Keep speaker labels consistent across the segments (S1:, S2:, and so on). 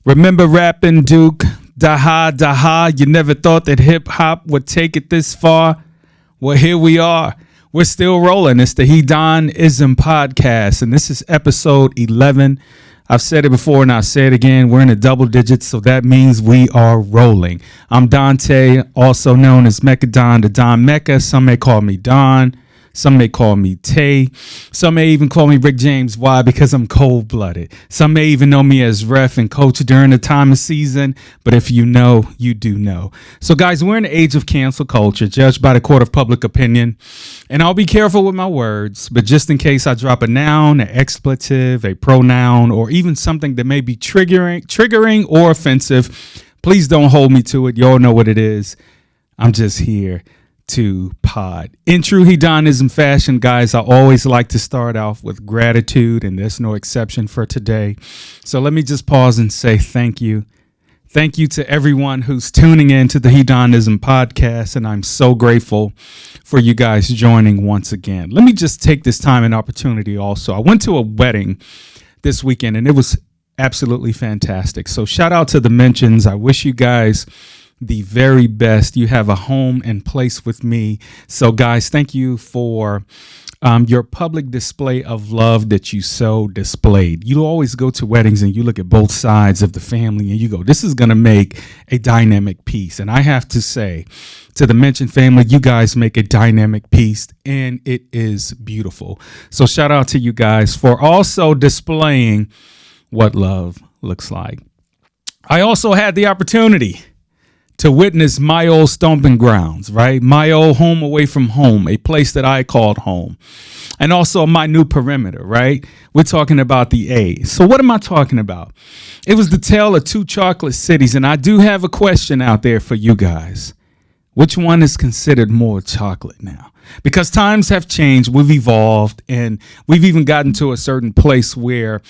S1: Remember rapping, Duke? Daha, daha. You never thought that hip hop would take it this far? Well, here we are. We're still rolling. It's the heDONiZm podcast, and this is episode 11. I've said it before and I'll say it again. We're in the double digits, so that means we are rolling. I'm Dante, also known as Mecca Don, the Don Mecca. Some may call me Don. Some may call me Tay. Some may even call me Rick James. Why? Because I'm cold-blooded. Some may even know me as ref and coach during the time of season. But if you know, you do know. So, guys, we're in the age of cancel culture, judged by the court of public opinion. And I'll be careful with my words, but just in case I drop a noun, an expletive, a pronoun, or even something that may be triggering or offensive, please don't hold me to it. You all know what it is. I'm just here to pod. In true heDONiZm fashion, guys, I always like to start off with gratitude, and there's no exception for today. So let me just pause and say thank you. Thank you to everyone who's tuning in to the heDONiZm podcast, and I'm so grateful for you guys joining once again. Let me just take this time and opportunity also. I went to a wedding this weekend, and it was absolutely fantastic. So shout out to the mentions. I wish you guys the very best. You have a home and place with me. So guys, thank you for your public display of love that you so displayed. You always go to weddings and you look at both sides of the family and you go, this is going to make a dynamic piece. And I have to say to the mentioned family, you guys make a dynamic piece and it is beautiful. So shout out to you guys for also displaying what love looks like. I also had the opportunity to witness my old stomping grounds, right? My old home away from home, a place that I called home. And also my new perimeter, right? We're talking about the A's. So what am I talking about? It was the tale of two chocolate cities. And I do have a question out there for you guys. Which one is considered more chocolate now? Because times have changed, we've evolved, and we've even gotten to a certain place where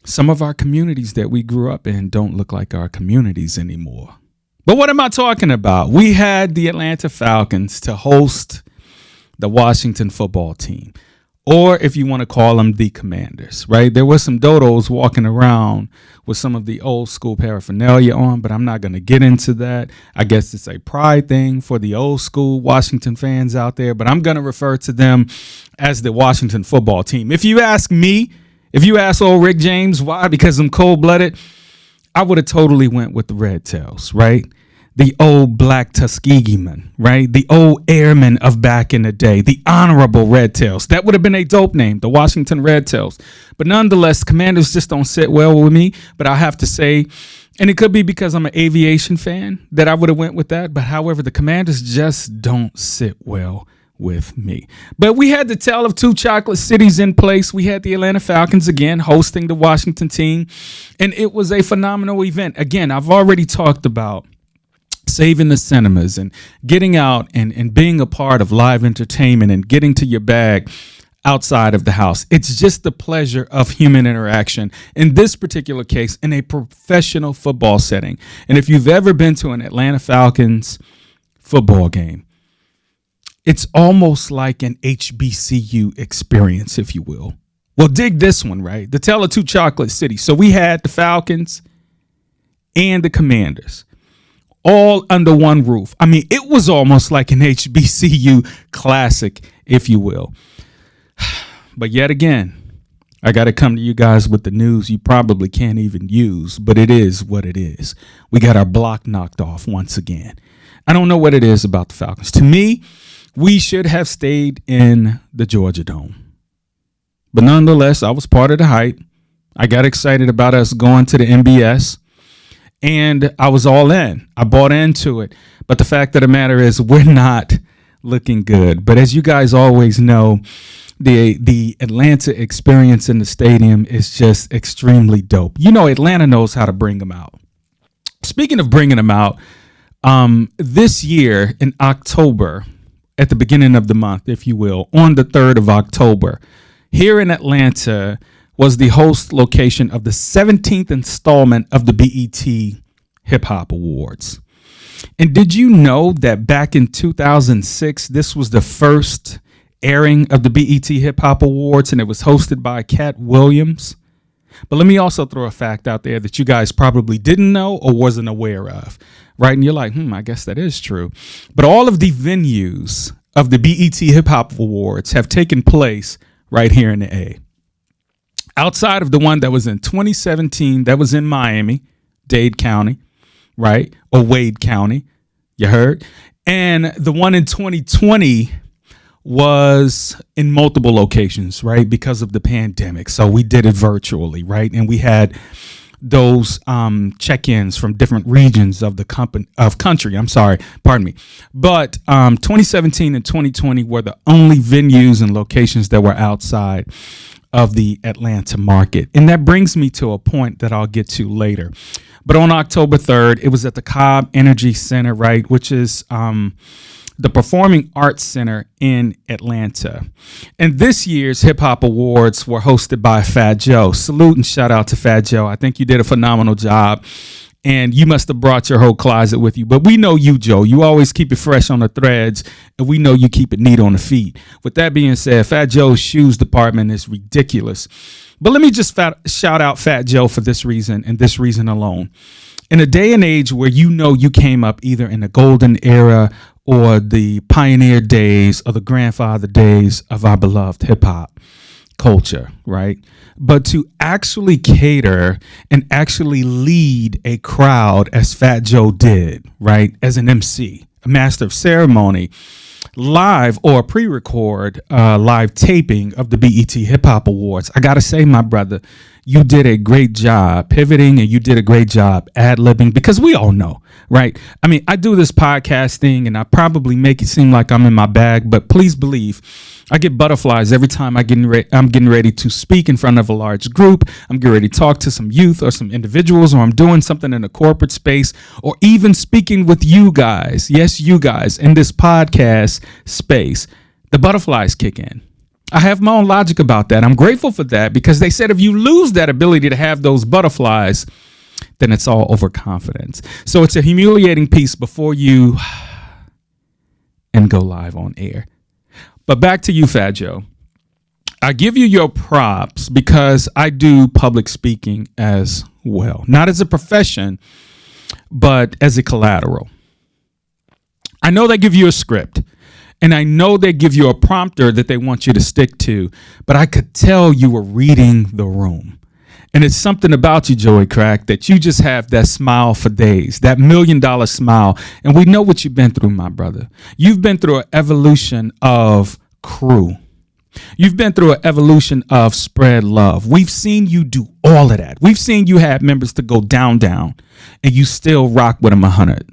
S1: some of our communities that we grew up in don't look like our communities anymore. But what am I talking about? We had the Atlanta Falcons to host the Washington football team, or if you want to call them the Commanders, right? There were some dodos walking around with some of the old school paraphernalia on, but I'm not going to get into that. I guess it's a pride thing for the old school Washington fans out there, but I'm going to refer to them as the Washington football team. If you ask me, if you ask old Rick James, why? Because I'm cold-blooded. I would have totally went with the Red Tails, right? The old black Tuskegee men, right? The old airmen of back in the day, the honorable Red Tails. That would have been a dope name, the Washington Red Tails. But nonetheless, Commanders just don't sit well with me. But I have to say, and it could be because I'm an aviation fan that I would have went with that. But however, the Commanders just don't sit well with me. But we had the tale of two chocolate cities in place. We had the Atlanta Falcons again hosting the Washington team, and it was a phenomenal event. Again, I've already talked about saving the cinemas and getting out and being a part of live entertainment and getting to your bag outside of the house. It's just the pleasure of human interaction. In this particular case, in a professional football setting. And if you've ever been to an Atlanta Falcons football game, it's almost like an HBCU experience, if you will. Well, dig this one, right? The tale of two chocolate cities. So we had the Falcons and the Commanders all under one roof. I mean, it was almost like an HBCU classic, if you will. But yet again, I got to come to you guys with the news you probably can't even use, but it is what it is. We got our block knocked off once again. I don't know what it is about the Falcons. To me, we should have stayed in the Georgia Dome. But nonetheless, I was part of the hype. I got excited about us going to the MBS, and I was all in. I bought into it. But the fact of the matter is we're not looking good. But as you guys always know, the Atlanta experience in the stadium is just extremely dope. You know, Atlanta knows how to bring them out. Speaking of bringing them out, this year in October, at the beginning of the month, if you will, on the 3rd of October, here in Atlanta was the host location of the 17th installment of the BET Hip Hop Awards. And did you know that back in 2006, this was the first airing of the BET Hip Hop Awards, and it was hosted by Cat Williams. But let me also throw a fact out there that you guys probably didn't know or wasn't aware of, right? And you're like, I guess that is true. But all of the venues of the BET Hip Hop Awards have taken place right here in the A. Outside of the one that was in 2017, that was in Miami, Dade County, right? Or Wade County, you heard? And the one in 2020 was in multiple locations, right? Because of the pandemic. So we did it virtually, right? And we had those check-ins from different regions of the country. Pardon me. But 2017 and 2020 were the only venues and locations that were outside of the Atlanta market. And that brings me to a point that I'll get to later. But on October 3rd, it was at the Cobb Energy Center, right, which is the Performing Arts Center in Atlanta. And this year's Hip Hop Awards were hosted by Fat Joe. Salute and shout out to Fat Joe. I think you did a phenomenal job. And you must have brought your whole closet with you. But we know you, Joe. You always keep it fresh on the threads, and we know you keep it neat on the feet. With that being said, Fat Joe's shoes department is ridiculous. But let me just shout out Fat Joe for this reason and this reason alone. In a day and age where you came up either in the golden era or the pioneer days or the grandfather days of our beloved hip hop culture, right? But to actually cater and actually lead a crowd as Fat Joe did, right? As an MC, a master of ceremony, live or pre-record live taping of the BET Hip Hop Awards. I got to say, my brother, you did a great job pivoting and you did a great job ad-libbing, because we all know, right? I mean, I do this podcasting and I probably make it seem like I'm in my bag, but please believe I get butterflies every time I'm getting ready to speak in front of a large group. I'm getting ready to talk to some youth or some individuals, or I'm doing something in a corporate space, or even speaking with you guys. Yes, you guys in this podcast space. The butterflies kick in. I have my own logic about that. I'm grateful for that, because they said if you lose that ability to have those butterflies, then it's all overconfidence. So it's a humiliating piece before you and go live on air. But back to you, Fat Joe. I give you your props because I do public speaking as well. Not as a profession, but as a collateral. I know they give you a script. And I know they give you a prompter that they want you to stick to, but I could tell you were reading the room. And it's something about you, Joey Crack, that you just have that smile for days, that $1 million smile. And we know what you've been through, my brother. You've been through an evolution of crew. You've been through an evolution of spread love. We've seen you do all of that. We've seen you have members to go down, and you still rock with them 100.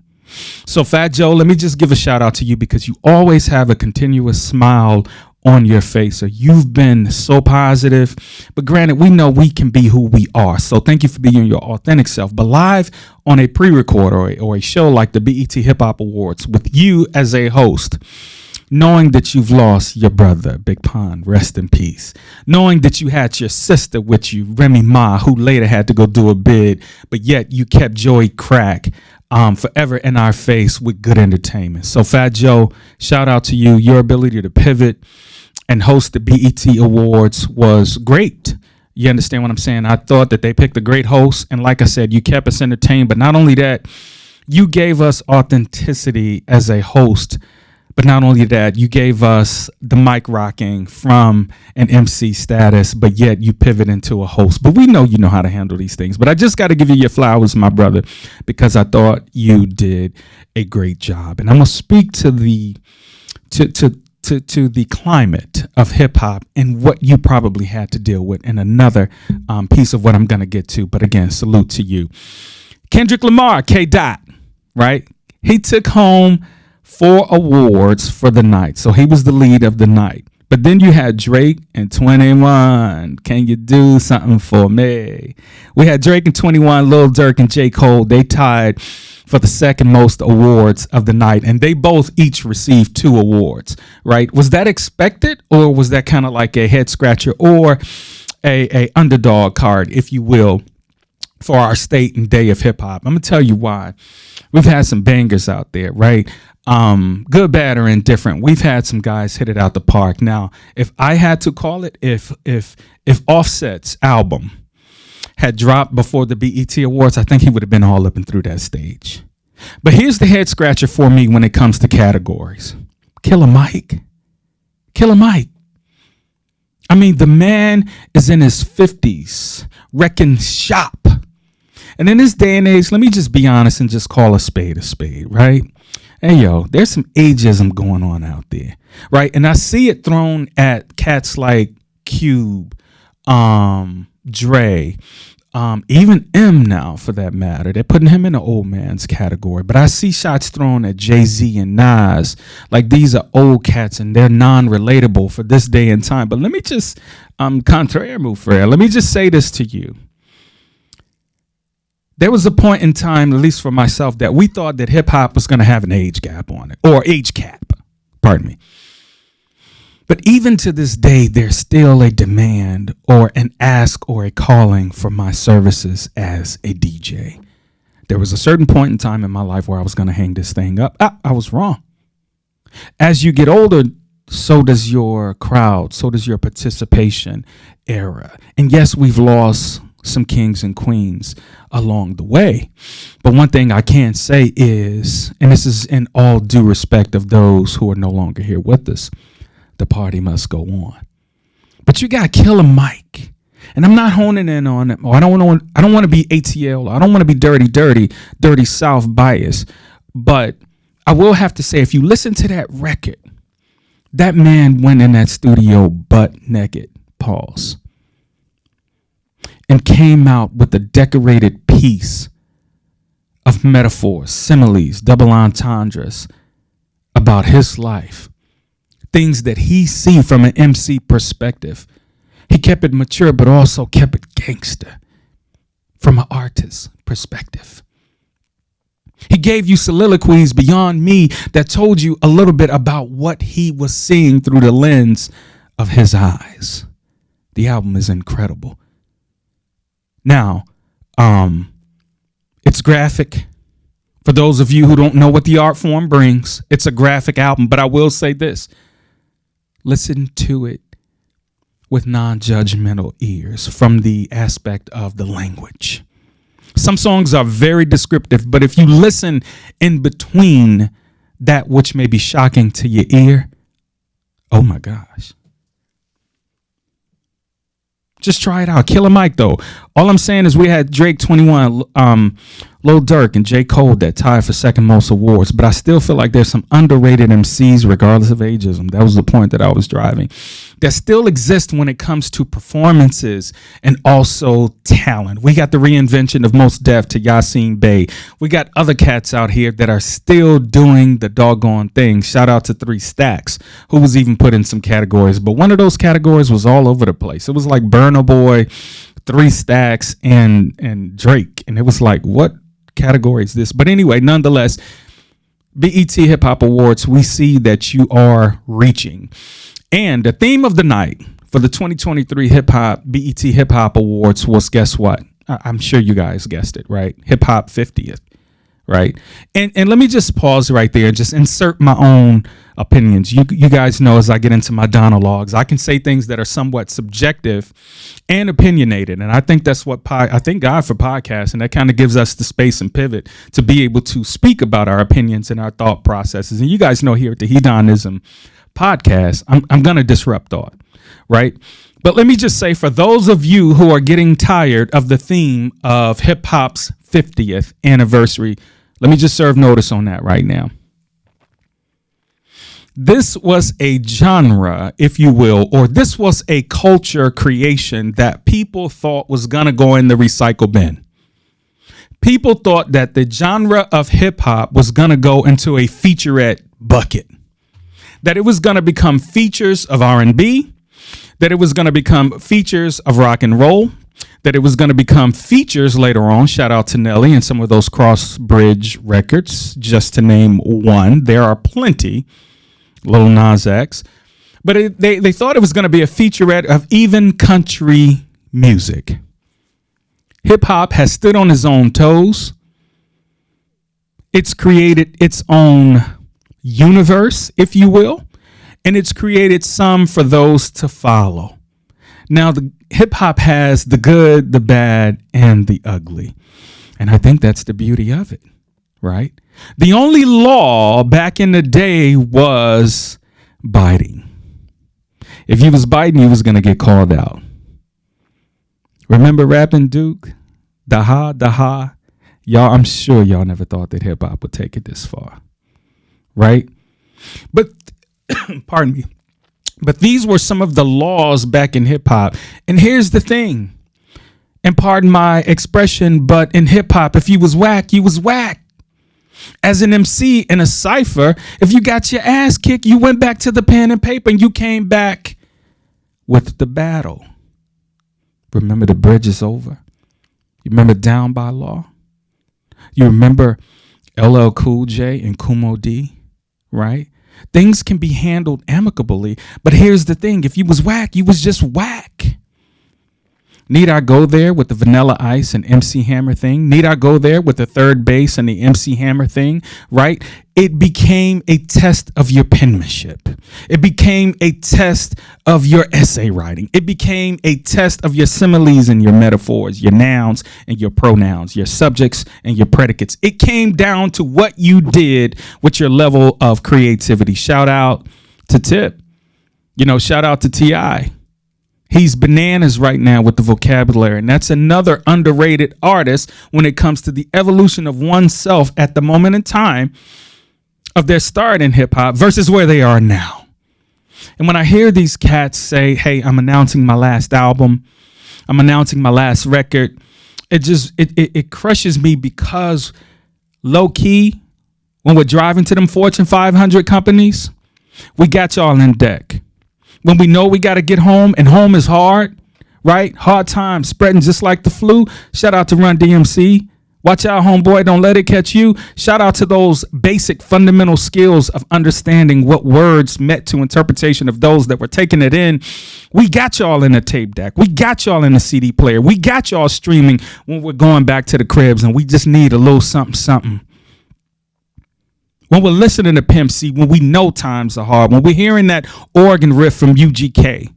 S1: So Fat Joe, let me just give a shout out to you, because you always have a continuous smile on your face. So you've been so positive. But granted, we know we can be who we are. So thank you for being your authentic self. But live on a pre-record or a show like the BET Hip Hop Awards with you as a host, knowing that you've lost your brother, Big Pun, rest in peace. Knowing that you had your sister with you, Remy Ma, who later had to go do a bid, but yet you kept Joey Crack forever in our face with good entertainment. So Fat Joe, shout out to you. Your ability to pivot and host the BET Awards was great. You understand what I'm saying? I thought that they picked a great host. And like I said, you kept us entertained. But not only that, you gave us authenticity as a host. But not only that, you gave us the mic rocking from an MC status, but yet you pivot into a host. But we know you know how to handle these things. But I just got to give you your flowers, my brother, because I thought you did a great job. And I'm going to speak to the the climate of hip hop and what you probably had to deal with in another piece of what I'm going to get to. But again, salute to you. Kendrick Lamar, K. Dot, right? He took home 4 awards for the night. So he was the lead of the night. But then you had Drake and 21. Can you do something for me? We had Drake and 21, Lil Durk and J. Cole. They tied for the second most awards of the night. And they both each received 2 awards, right? Was that expected, or was that kind of like a head scratcher or a underdog card, if you will, for our state and day of hip hop. I'm gonna tell you why. We've had some bangers out there, right? Good, bad, or indifferent. We've had some guys hit it out the park. Now, if I had to call it, if Offset's album had dropped before the BET Awards, I think he would have been all up and through that stage. But here's the head scratcher for me when it comes to categories. Killer Mike. Killer Mike. I mean, the man is in his 50s, wrecking shop. And in this day and age, let me just be honest and just call a spade, right? Hey, yo, there's some ageism going on out there, right? And I see it thrown at cats like Cube, Dre, even M now, for that matter. They're putting him in the old man's category. But I see shots thrown at Jay-Z and Nas like these are old cats and they're non-relatable for this day and time. But let me just, contraire move for let me just say this to you. There was a point in time, at least for myself, that we thought that hip hop was going to have an age gap on it, or age cap, pardon me. But even to this day, there's still a demand or an ask or a calling for my services as a DJ. There was a certain point in time in my life where I was going to hang this thing up. I was wrong. As you get older, so does your crowd, so does your participation era. And yes, we've lost some kings and queens along the way. But one thing I can say is, and this is in all due respect of those who are no longer here with us, the party must go on. But you got Killer Mike. And I'm not honing in on it. I don't want to be ATL. I don't want to be dirty South bias. But I will have to say, if you listen to that record, that man went in that studio butt naked, pause, and came out with a decorated piece of metaphors, similes, double entendres about his life, things that he see from an MC perspective. He kept it mature, but also kept it gangster from an artist's perspective. He gave you soliloquies beyond me that told you a little bit about what he was seeing through the lens of his eyes. The album is incredible. Now, it's graphic. For those of you who don't know what the art form brings, it's a graphic album. But I will say this. Listen to it with non-judgmental ears from the aspect of the language. Some songs are very descriptive, but if you listen in between that which may be shocking to your ear, oh my gosh. Just try it out. Killer Mike, though. All I'm saying is we had Drake 21, Lil Durk, and J. Cole that tied for second most awards. But I still feel like there's some underrated MCs, regardless of ageism. That was the point that I was driving. That still exist when it comes to performances and also talent. We got the reinvention of Mos Def to Yasin Bey. We got other cats out here that are still doing the doggone thing. Shout out to 3 Stacks, who was even put in some categories. But one of those categories was all over the place. It was like Burna Boy, 3 Stacks, and Drake. And it was like, what category is this? But anyway, nonetheless, BET Hip Hop Awards, we see that you are reaching. And the theme of the night for the 2023 BET Hip Hop Awards was, guess what? I'm sure you guys guessed it, right? Hip Hop 50th, right? And let me just pause right there and just insert my own opinions. You guys know, as I get into my monologues, I can say things that are somewhat subjective and opinionated. And I think that's what I thank God for podcasts. And that kind of gives us the space and pivot to be able to speak about our opinions and our thought processes. And you guys know here at the heDONiZm podcast, I'm going to disrupt thought, right? But let me just say, for those of you who are getting tired of the theme of hip hop's 50th anniversary, let me just serve notice on that right now. This was a genre, if you will, or this was a culture creation that people thought was going to go in the recycle bin. People thought that the genre of hip hop was going to go into a featurette bucket, that it was going to become features of R&B, that it was going to become features of rock and roll, that it was going to become features later on. Shout out to Nelly and some of those Cross Bridge records, just to name one. There are plenty. Lil Nas X. But they thought it was going to be a featurette of even country music. Hip hop has stood on its own toes. It's created its own universe, if you will, and it's created some for those to follow. Now, the hip hop has the good, the bad, and the ugly. And I think that's the beauty of it, right? The only law back in the day was biting. If you was biting, you was going to get called out. Remember Rapping Duke? Daha, daha. Y'all, I'm sure y'all never thought that hip hop would take it this far, right? But, pardon me. But these were some of the laws back in hip hop. And here's the thing, and pardon my expression, but in hip hop, if you was whack, you was whack. As an MC in a cypher, if you got your ass kicked, you went back to the pen and paper and you came back with the battle. Remember The Bridge Is Over? You remember Down by Law? You remember LL Cool J and Kumo D, right? Things can be handled amicably, but here's the thing. If you was whack, you was just whack. Need I go there with the Vanilla Ice and MC Hammer thing? Need I go there with the Third Bass and the MC Hammer thing, right? It became a test of your penmanship. It became a test of your essay writing. It became a test of your similes and your metaphors, your nouns and your pronouns, your subjects and your predicates. It came down to what you did with your level of creativity. Shout out to Tip. Shout out to T.I. He's bananas right now with the vocabulary, and that's another underrated artist when it comes to the evolution of oneself at the moment in time of their start in hip hop versus where they are now. And when I hear these cats say, hey, I'm announcing my last album, I'm announcing my last record, it crushes me, because low key, when we're driving to them Fortune 500 companies, we got y'all in deck. When we know we got to get home, and home is hard, right? Hard times spreading just like the flu. Shout out to Run DMC. Watch out, homeboy. Don't let it catch you. Shout out to those basic fundamental skills of understanding what words meant to interpretation of those that were taking it in. We got y'all in a tape deck. We got y'all in a CD player. We got y'all streaming when we're going back to the cribs, and we just need a little something, something. When we're listening to Pimp C, when we know times are hard, when we're hearing that organ riff from UGK,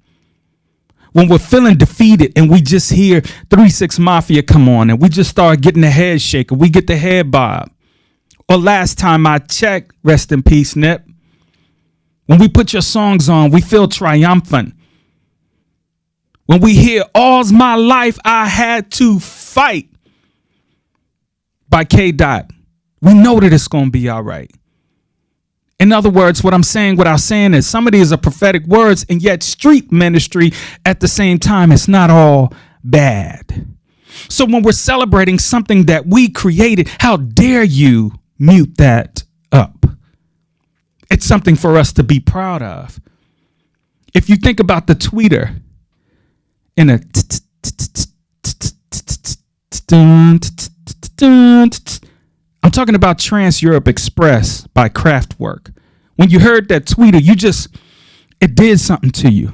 S1: when we're feeling defeated and we just hear 3-6 Mafia come on and we just start getting the head shaker, we get the head bob. Or last time I checked, rest in peace, Nip, when we put your songs on, we feel triumphant. When we hear All's My Life I Had to Fight by K. Dot, we know that it's going to be all right. In other words, what I'm saying without saying is some of these are prophetic words, and yet street ministry at the same time. It's not all bad. So when we're celebrating something that we created, how dare you mute that up? It's something for us to be proud of. If you think about the tweeter in a I'm talking about Trans Europe Express by Kraftwerk. When you heard that tweeter, it did something to you.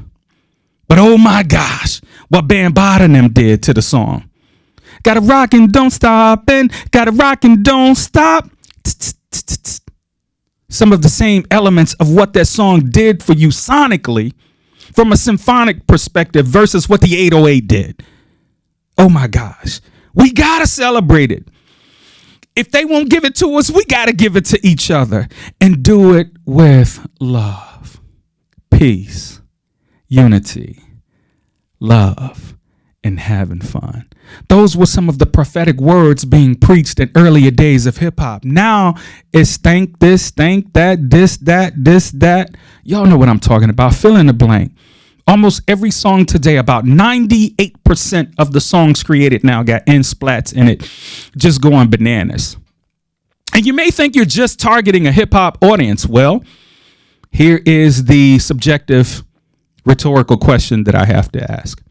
S1: But oh my gosh, what Bambaataa and them did to the song. Gotta rock and don't stop, and gotta rock and don't stop. Some of the same elements of what that song did for you sonically from a symphonic perspective versus what the 808 did. Oh my gosh, we gotta celebrate it. If they won't give it to us, we got to give it to each other, and do it with love, peace, unity, love, and having fun. Those were some of the prophetic words being preached in earlier days of hip hop. Now it's thank this, thank that, this, that. Y'all know what I'm talking about. Fill in the blank. Almost every song today, about 98% of the songs created now got end splats in it, just going bananas. And you may think you're just targeting a hip hop audience. Well, here is the subjective rhetorical question that I have to ask.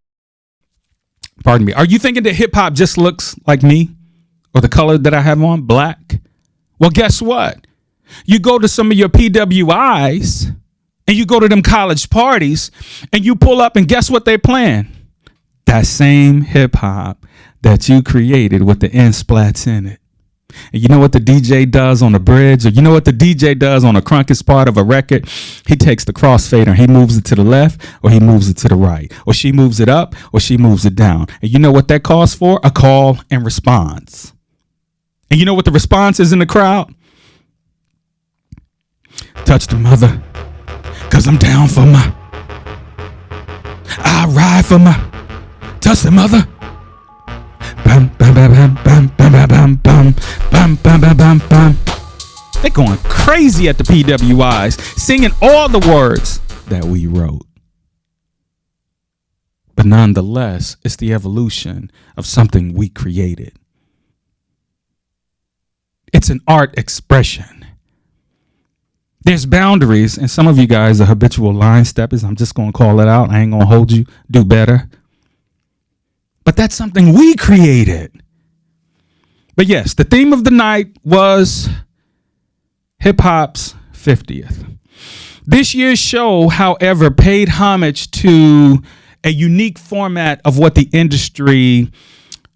S1: Pardon me. Are you thinking that hip hop just looks like me, or the color that I have on, black? Well, guess what? You go to some of your PWIs, and you go to them college parties, and you pull up, and guess what they're playing? That same hip hop that you created with the end splats in it. And you know what the DJ does on the bridge, or you know what the DJ does on the crunkest part of a record? He takes the crossfader and he moves it to the left, or he moves it to the right, or she moves it up, or she moves it down. And you know what that calls for? A call and response. And you know what the response is in the crowd? Touch the mother, 'cause I'm down for my. I ride for my. Touch the mother. Bam, bam, bam, bam, bam, bam, bam, bam, bam, bam, bam, bam, bam. They're going crazy at the PWIs, singing all the words that we wrote. But nonetheless, it's the evolution of something we created. It's an art expression. There's boundaries, and some of you guys are habitual line steppers. I'm just going to call it out. I ain't going to hold you. Do better. But that's something we created. But yes, the theme of the night was hip hop's 50th. This year's show, however, paid homage to a unique format of what the industry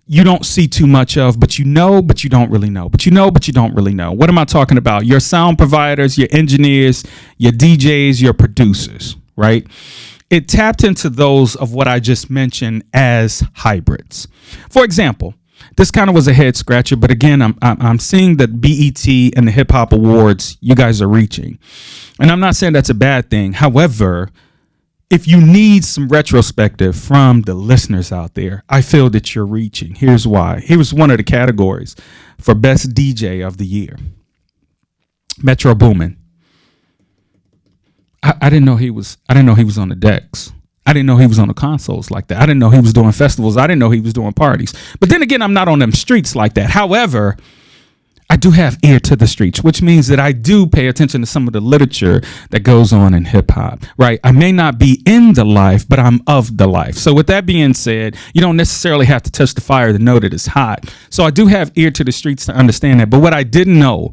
S1: you don't see too much of, but you know, but you don't really know. But you know, but you don't really know. What am I talking about? Your sound providers, your engineers, your DJs, your producers, right? It tapped into those of what I just mentioned as hybrids. For example, this kind of was a head scratcher, but again, I'm seeing that BET and the Hip Hop Awards, you guys are reaching. And I'm not saying that's a bad thing. However, if you need some retrospective from the listeners out there, I feel that you're reaching. Here's why. Here's one of the categories for Best DJ of the Year. Metro Boomin. I didn't know he was on the decks. I didn't know he was on the consoles like that. I didn't know he was doing festivals. I didn't know he was doing parties. But then again, I'm not on them streets like that. However, I do have ear to the streets, which means that I do pay attention to some of the literature that goes on in hip hop, right? I may not be in the life, but I'm of the life. So with that being said, you don't necessarily have to touch the fire to know that it's hot. So I do have ear to the streets to understand that. But what I didn't know,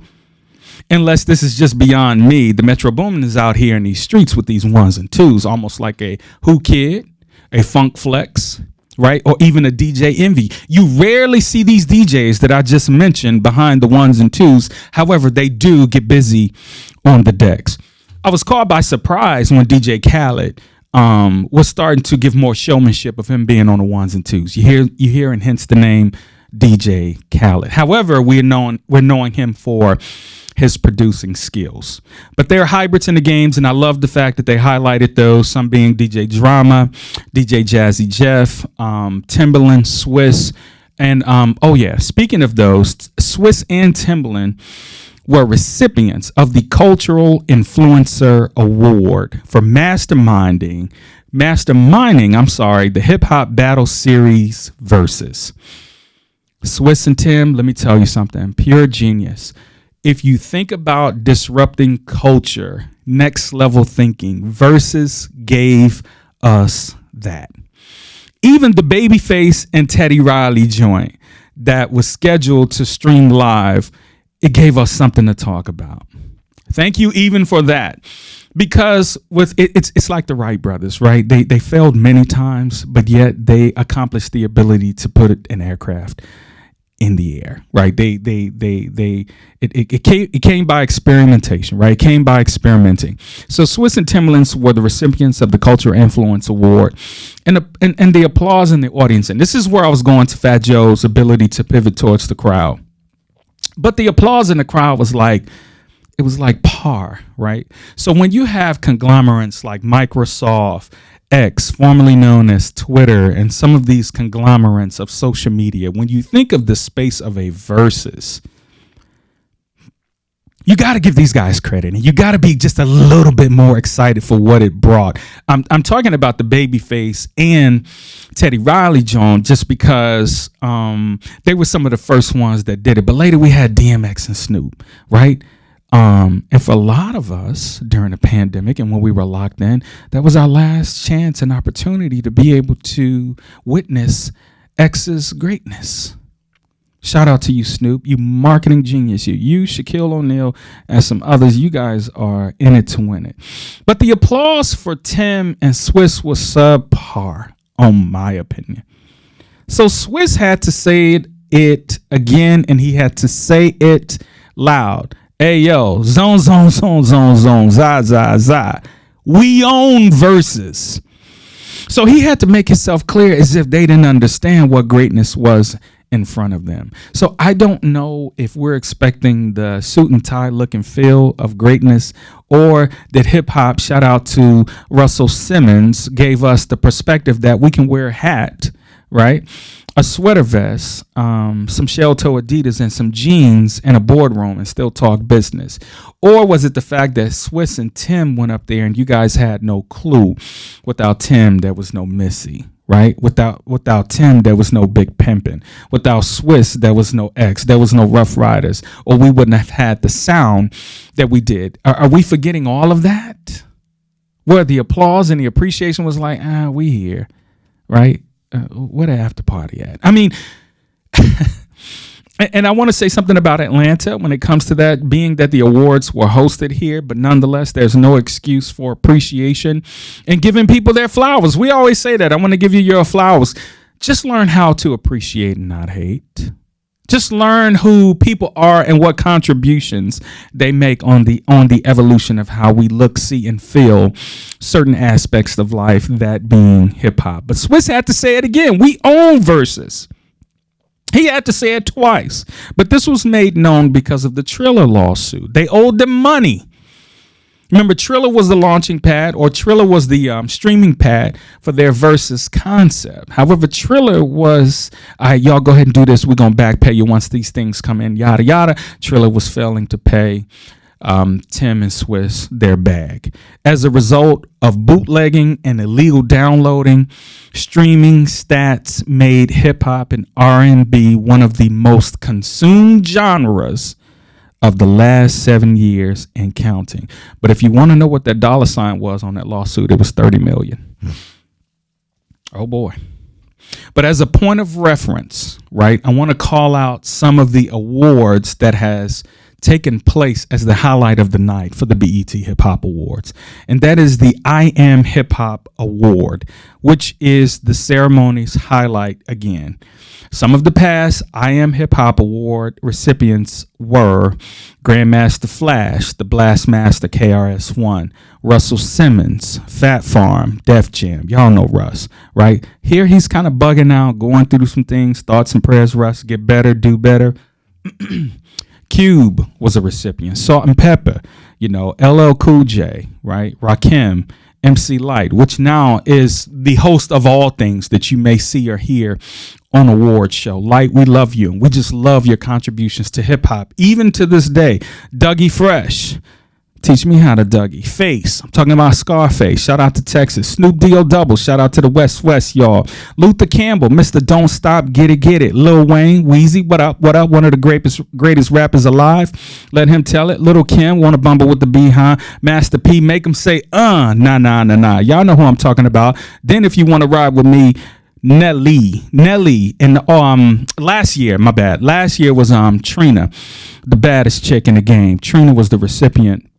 S1: unless this is just beyond me, the Metro Boomin is out here in these streets with these ones and twos, almost like a Who Kid, a Funk Flex, right? Or even a DJ Envy. You rarely see these DJs that I just mentioned behind the ones and twos. However, they do get busy on the decks. I was caught by surprise when DJ Khaled was starting to give more showmanship of him being on the ones and twos. You hear and hence the name DJ Khaled. However, we're knowing him for his producing skills. But there are hybrids in the games, and I love the fact that they highlighted those, some being DJ Drama, DJ Jazzy Jeff, Timbaland, Swiss, and speaking of those, Swiss and Timbaland were recipients of the Cultural Influencer Award for masterminding the Hip Hop Battle Series Versus. Swiss and Tim, let me tell you something, pure genius. If you think about disrupting culture, next level thinking, Versus gave us that. Even the Babyface and Teddy Riley joint that was scheduled to stream live, it gave us something to talk about. Thank you even for that. Because it's like the Wright brothers, right? They failed many times, but yet they accomplished the ability to put an aircraft in the air, right? It came by experimentation, right? It came by experimenting. So Swiss and Timbaland were the recipients of the Cultural Influence Award, and the applause in the audience. And this is where I was going to Fat Joe's ability to pivot towards the crowd. But the applause in the crowd was like par, right? So when you have conglomerates like Microsoft, X, formerly known as Twitter, and some of these conglomerates of social media, when you think of the space of a versus, you got to give these guys credit, and you got to be just a little bit more excited for what it brought. I'm talking about the Babyface and Teddy Riley joint just because they were some of the first ones that did it. But later we had DMX and Snoop, right? And for a lot of us during the pandemic and when we were locked in, that was our last chance and opportunity to be able to witness X's greatness. Shout out to you, Snoop, you marketing genius. You, Shaquille O'Neal, and some others, you guys are in it to win it. But the applause for Tim and Swiss was subpar, on my opinion. So Swiss had to say it again, and he had to say it loud. Hey, yo, zone, zone, zone, zone, zone, za, za, za. We own verses. So he had to make himself clear as if they didn't understand what greatness was in front of them. So I don't know if we're expecting the suit and tie look and feel of greatness, or that hip hop, shout out to Russell Simmons, gave us the perspective that we can wear a hat, right? A sweater vest, some shell toe Adidas, and some jeans in a boardroom and still talk business? Or was it the fact that Swiss and Tim went up there and you guys had no clue? Without Tim, there was no Missy, right? Without Tim, there was no Big Pimpin'. Without Swiss, there was no X. There was no Rough Riders, or we wouldn't have had the sound that we did. Are we forgetting all of that? Where the applause and the appreciation was like, we here, right? Where the after party at? I mean, and I want to say something about Atlanta when it comes to that, being that the awards were hosted here, but nonetheless, there's no excuse for appreciation and giving people their flowers. We always say that. I want to give you your flowers. Just learn how to appreciate and not hate. Just learn who people are and what contributions they make on the evolution of how we look, see, and feel certain aspects of life, that being hip hop. But Swiss had to say it again. We own verses. He had to say it twice. But this was made known because of the Triller lawsuit. They owed them money. Remember, Triller was the launching pad, or Triller was the streaming pad for their Versus concept. However, Triller was, all right, y'all go ahead and do this. We're going to back pay you once these things come in, yada, yada. Triller was failing to pay Tim and Swiss their bag. As a result of bootlegging and illegal downloading, streaming stats made hip-hop and R&B one of the most consumed genres of the last 7 years and counting. But if you want to know what that dollar sign was on that lawsuit, it was 30 million. Oh boy. But as a point of reference, right, I want to call out some of the awards that has taken place as the highlight of the night for the BET Hip Hop Awards. And that is the I Am Hip Hop Award, which is the ceremony's highlight again. Some of the past I Am Hip Hop Award recipients were Grandmaster Flash, the Blastmaster KRS-One, Russell Simmons, Fat Farm, Def Jam. Y'all know Russ, right? Here he's kind of bugging out, going through some things. Thoughts and prayers, Russ. Get better, do better. Cube was a recipient. Salt and Pepper, LL Cool J, right? Rakim, MC Light, which now is the host of all things that you may see or hear on award show. Light, we love you. We just love your contributions to hip hop, even to this day. Dougie Fresh, teach me how to Dougie. Face, I'm talking about Scarface. Shout out to Texas. Snoop D-O Double, shout out to the West, y'all. Luther Campbell, Mr. Don't Stop, Get It. Lil Wayne, Weezy, what up? One of the greatest rappers alive. Let him tell it. Little Kim, Wanna Bumble with the Behind. Master P, make him say, nah. Y'all know who I'm talking about. Then if you want to ride with me, Nelly, and last year was Trina, the baddest chick in the game. Trina was the recipient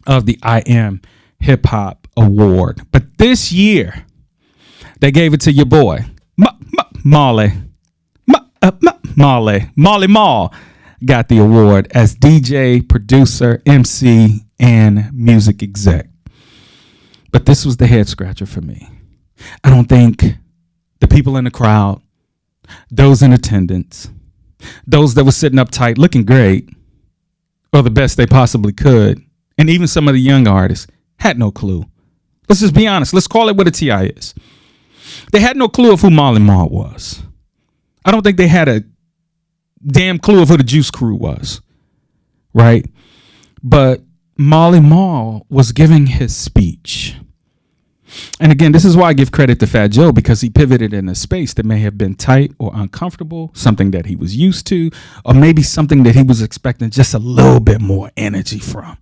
S1: of the I Am Hip Hop Award. But this year, they gave it to your boy, Marley Marl got the award as DJ, producer, MC, and music exec. But this was the head scratcher for me. I don't think the people in the crowd, those in attendance, those that were sitting up tight looking great, or the best they possibly could, and even some of the young artists had no clue. Let's just be honest. Let's call it what a TI is. They had no clue of who Marley Marl was. I don't think they had a damn clue of who the Juice Crew was, right? But Marley Marl was giving his speech. And again, this is why I give credit to Fat Joe, because he pivoted in a space that may have been tight or uncomfortable, something that he was used to, or maybe something that he was expecting just a little bit more energy from.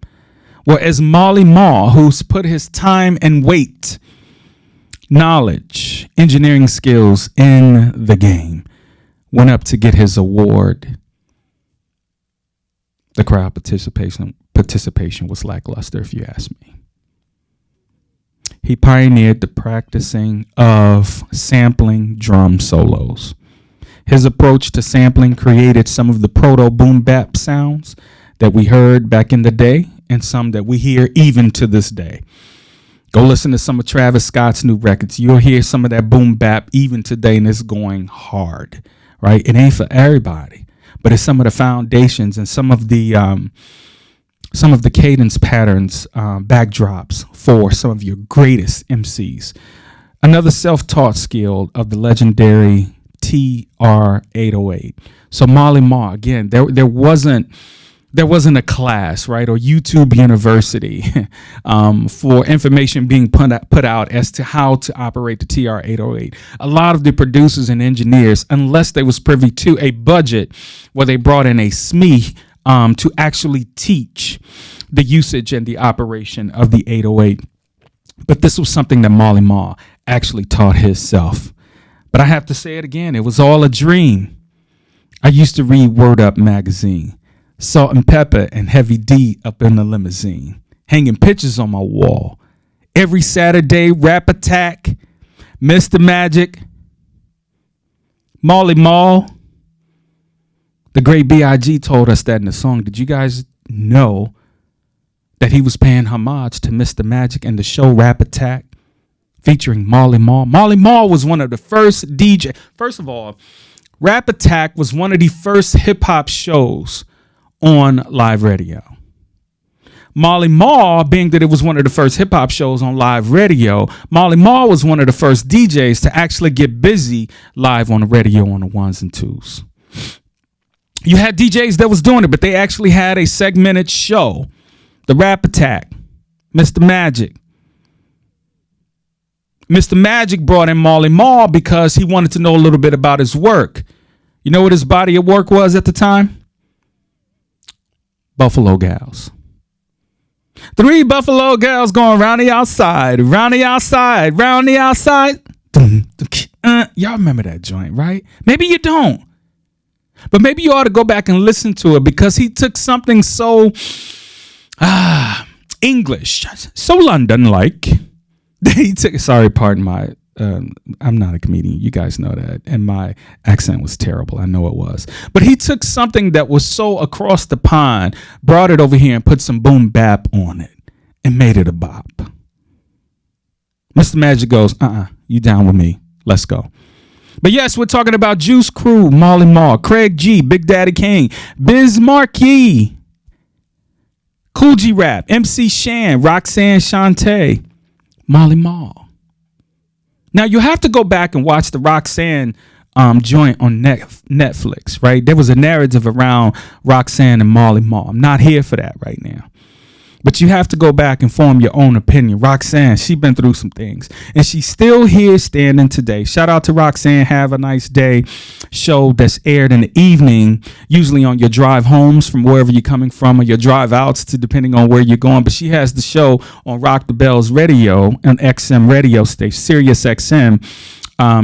S1: Whereas Marley Marl, who's put his time and weight, knowledge, engineering skills in the game, went up to get his award. The crowd participation was lackluster, if you ask me. He pioneered the practicing of sampling drum solos. His approach to sampling created some of the proto boom bap sounds that we heard back in the day and some that we hear even to this day. Go listen to some of Travis Scott's new records. You'll hear some of that boom bap even today, and it's going hard, right? It ain't for everybody, but it's some of the foundations and some of the cadence patterns, backdrops for some of your greatest MCs. Another self-taught skill of the legendary TR-808. So Marley Marl, again, there wasn't a class, right, or YouTube University for information being put out as to how to operate the TR-808. A lot of the producers and engineers, unless they was privy to a budget where they brought in a SME to actually teach the usage and the operation of the 808. But this was something that Marley Marl actually taught himself. But I have to say it again, it was all a dream. I used to read Word Up magazine, Salt and Pepper and Heavy D up in the limousine, hanging pictures on my wall. Every Saturday, Rap Attack, Mr. Magic, Marley Marl. The great B.I.G. told us that in the song. Did you guys know that he was paying homage to Mr. Magic and the show Rap Attack featuring Marley Marl? Marley Marl was one of the first DJ. First of all, Rap Attack was one of the first hip hop shows on live radio. Marley Marl, being that it was one of the first hip hop shows on live radio, Marley Marl was one of the first DJs to actually get busy live on the radio on the ones and twos. You had DJs that was doing it, but they actually had a segmented show. The Rap Attack, Mr. Magic. Mr. Magic brought in Marley Marl because he wanted to know a little bit about his work. You know what his body of work was at the time? Buffalo Gals. 3 Buffalo Gals going round the outside, round the outside, round the outside. Y'all remember that joint, right? Maybe you don't. But maybe you ought to go back and listen to it because he took something so English, so London-like. He took, sorry, pardon my, I'm not a comedian. You guys know that. And my accent was terrible. I know it was. But he took something that was so across the pond, brought it over here and put some boom bap on it and made it a bop. Mr. Magic goes, you down with me. Let's go. But yes, we're talking about Juice Crew, Marley Marl, Craig G, Big Daddy Kane, Biz Markie, Cool G Rap, MC Shan, Roxanne Shante, Marley Marl. Now you have to go back and watch the Roxanne joint on Netflix, right? There was a narrative around Roxanne and Marley Marl. I'm not here for that right now. But you have to go back and form your own opinion. Roxanne, she's been through some things. And she's still here standing today. Shout out to Roxanne. Have a Nice Day show that's aired in the evening, usually on your drive homes from wherever you're coming from or your drive outs to depending on where you're going. But she has the show on Rock the Bells Radio, an XM radio station, Sirius XM,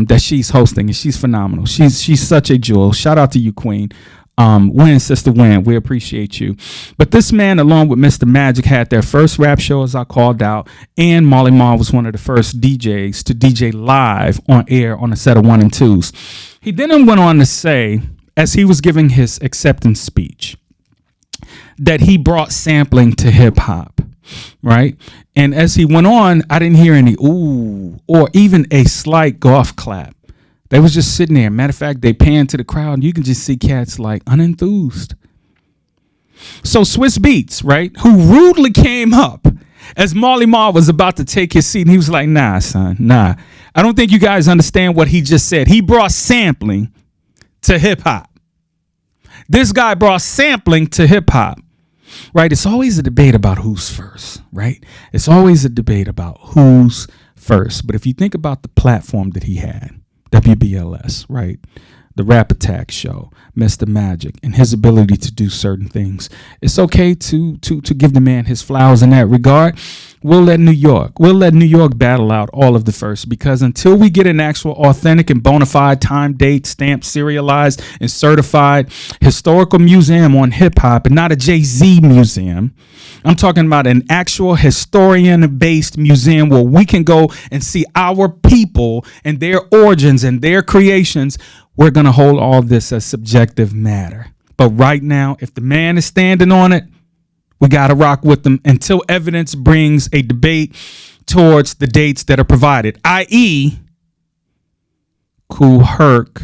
S1: that she's hosting. And she's phenomenal. She's such a jewel. Shout out to you, Queen. Win, sister, win. We appreciate you. But this man, along with Mr. Magic, had their first rap show, as I called out, and Marley Marl was one of the first DJs to DJ live on air on a set of 1 and 2s. He then went on to say, as he was giving his acceptance speech, that he brought sampling to hip hop, right? And as he went on, I didn't hear any ooh or even a slight golf clap. They was just sitting there. Matter of fact, they panned to the crowd, and you can just see cats like unenthused. So Swiss Beats, right, who rudely came up as Marley Marl was about to take his seat, and he was like, nah, son, nah. I don't think you guys understand what he just said. He brought sampling to hip-hop. This guy brought sampling to hip-hop, right? It's always a debate about who's first, right? It's always a debate about who's first. But if you think about the platform that he had, WBLS, right? The Rap Attack show, Mr. Magic, and his ability to do certain things. It's okay to give the man his flowers in that regard. we'll let New York battle out all of the first, because until we get an actual authentic and bona fide time, date, stamped, serialized, and certified historical museum on hip hop, and not a Jay-Z museum, I'm talking about an actual historian-based museum where we can go and see our people and their origins and their creations, we're going to hold all this as subjective matter. But right now, if the man is standing on it, we got to rock with them until evidence brings a debate towards the dates that are provided, i.e., Kool Herc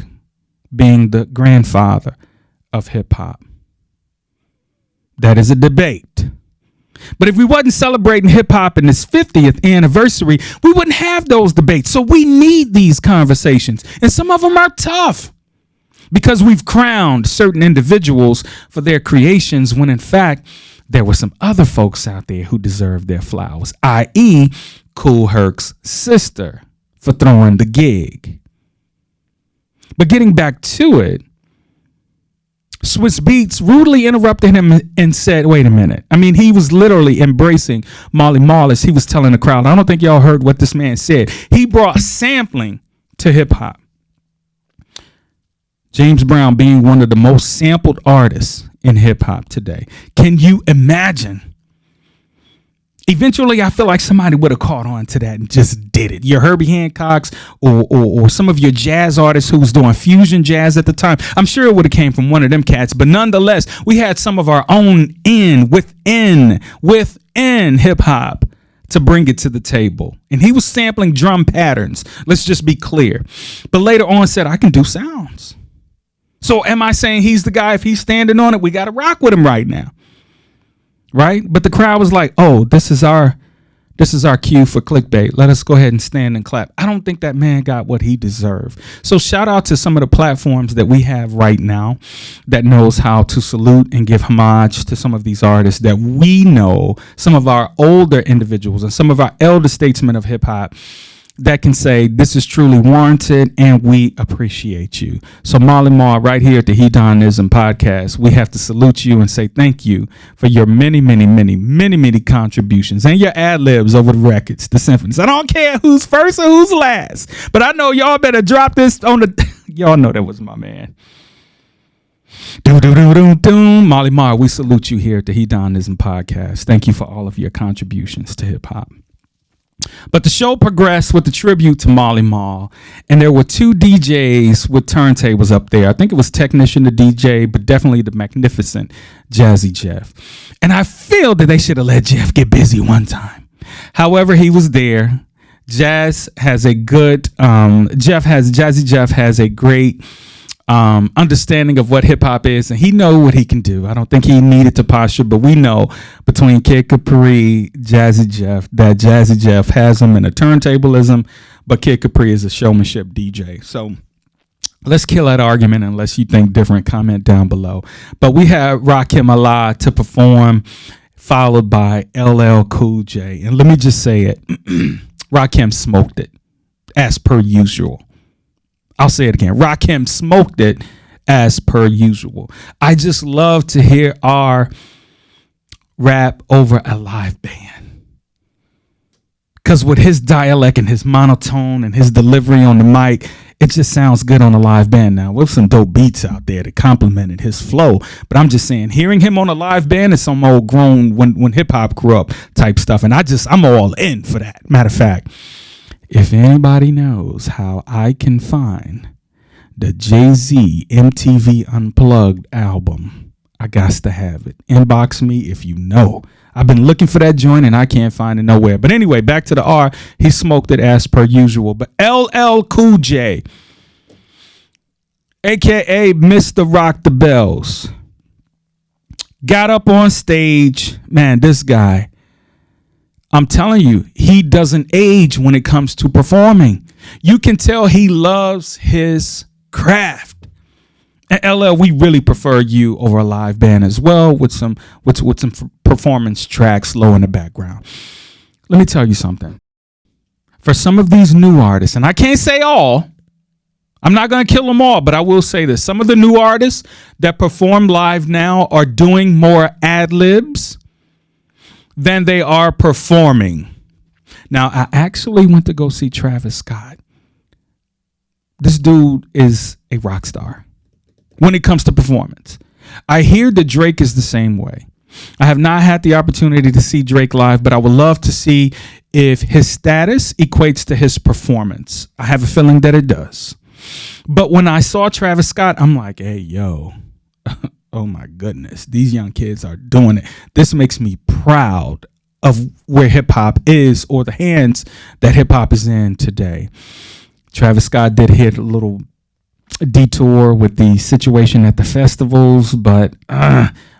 S1: being the grandfather of hip hop. That is a debate. But if we wasn't celebrating hip hop in its 50th anniversary, we wouldn't have those debates. So we need these conversations. And some of them are tough because we've crowned certain individuals for their creations when in fact there were some other folks out there who deserved their flowers, i.e. Kool Herc's sister for throwing the gig. But getting back to it, Swiss Beats rudely interrupted him and said, wait a minute. I mean, he was literally embracing Marley Marl as he was telling the crowd. I don't think y'all heard what this man said. He brought sampling to hip hop. James Brown being one of the most sampled artists in hip hop today. Can you imagine? Eventually, I feel like somebody would have caught on to that and just did it. Your Herbie Hancocks or some of your jazz artists who was doing fusion jazz at the time. I'm sure it would have came from one of them cats. But nonetheless, we had some of our own within hip hop to bring it to the table. And he was sampling drum patterns. Let's just be clear. But later on said, I can do sounds. So am I saying he's the guy? If he's standing on it, we got to rock with him right now. Right? But the crowd was like, oh, this is our cue for clickbait. Let us go ahead and stand and clap. I don't think that man got what he deserved. So shout out to some of the platforms that we have right now that knows how to salute and give homage to some of these artists that we know, some of our older individuals and some of our elder statesmen of hip hop that can say this is truly warranted and we appreciate you. So Marley Marl, right here at the heDONiZm podcast, we have to salute you and say thank you for your many contributions and your ad-libs over the records, the symphonies. I don't care who's first or who's last, but I know y'all better drop this on the y'all know that was my man. Marley Marl, we salute you here at the heDONiZm podcast. Thank you for all of your contributions to hip hop. But the show progressed with the tribute to Marley Marl, and there were two DJs with turntables up there. I think it was Technician the DJ, but definitely the magnificent Jazzy Jeff. And I feel that they should have let Jeff get busy one time. However, he was there. Jazzy Jeff has a great understanding of what hip hop is, and he know what he can do. I don't think he needed to posture, but we know between Kid Capri, Jazzy Jeff, that Jazzy Jeff has him in a turntablism, but Kid Capri is a showmanship DJ. So let's kill that argument. Unless you think different, comment down below. But we have Rakim Allah to perform, followed by LL Cool J. And let me just say it, Rakim smoked it as per usual. I'll say it again. Rakim smoked it as per usual. I just love to hear our rap over a live band. Because with his dialect and his monotone and his delivery on the mic, it just sounds good on a live band now. With some dope beats out there that complimented his flow. But I'm just saying, hearing him on a live band is some old grown when hip hop grew up type stuff. And I'm all in for that. Matter of fact, if anybody knows how I can find the Jay-Z MTV Unplugged album, I got to have it. Inbox me if you know. I've been looking for that joint and I can't find it nowhere. But anyway, back to the R. He smoked it as per usual. But LL Cool J, a.k.a. Mr. Rock the Bells, got up on stage. Man, this guy, I'm telling you, he doesn't age when it comes to performing. You can tell he loves his craft. And LL, we really prefer you over a live band as well, with some performance tracks low in the background. Let me tell you something. For some of these new artists, and I can't say all, I'm not going to kill them all, but I will say this. Some of the new artists that perform live now are doing more ad-libs. than they are performing. Now, I actually went to go see Travis Scott. This dude is a rock star when it comes to performance. I hear that Drake is the same way. I have not had the opportunity to see Drake live, but I would love to see if his status equates to his performance. I have a feeling that it does. But when I saw Travis Scott, I'm like, hey, yo, oh my goodness, these young kids are doing it. This makes me proud of where hip hop is, or the hands that hip hop is in today. Travis Scott did hit a little detour with the situation at the festivals, but